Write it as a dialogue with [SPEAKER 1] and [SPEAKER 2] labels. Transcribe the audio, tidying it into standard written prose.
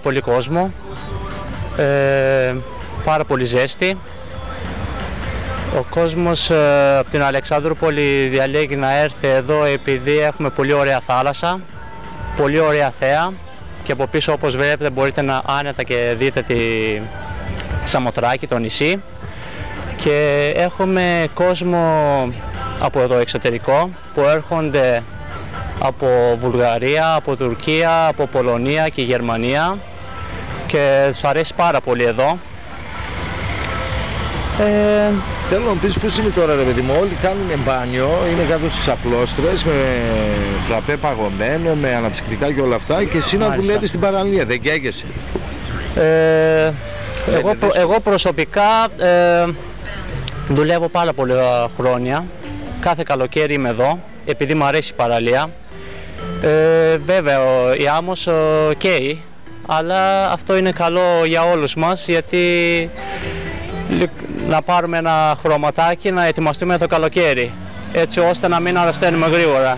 [SPEAKER 1] πολύ κόσμο, πάρα πολύ ζέστη. Ο κόσμος από την Αλεξανδρούπολη διαλέγει να έρθει εδώ επειδή έχουμε πολύ ωραία θάλασσα, πολύ ωραία θέα και από πίσω, όπως βλέπετε, μπορείτε να άνετα και δείτε τη Σαμοθράκη, το νησί, και έχουμε κόσμο από το εξωτερικό που έρχονται από Βουλγαρία, από Τουρκία, από Πολωνία και Γερμανία και τους αρέσει πάρα πολύ εδώ.
[SPEAKER 2] Θέλω να μου πεις πώς είναι τώρα, ρε παιδί μου, όλοι κάνουν μπάνιο, είναι κάτω στις απλώστρες με φραπέ παγωμένο, με αναψυκτικά και όλα αυτά, και εσύ να δουλεύεις στην παραλία, δεν καίγεσαι?
[SPEAKER 1] Εγώ προσωπικά δουλεύω πάρα πολλά χρόνια, κάθε καλοκαίρι είμαι εδώ, επειδή μου αρέσει η παραλία. Βέβαια η άμμος καίει, αλλά αυτό είναι καλό για όλους μας, γιατί να πάρουμε ένα χρωματάκι, να ετοιμαστούμε το καλοκαίρι, έτσι ώστε να μην αρρωσταίνουμε γρήγορα.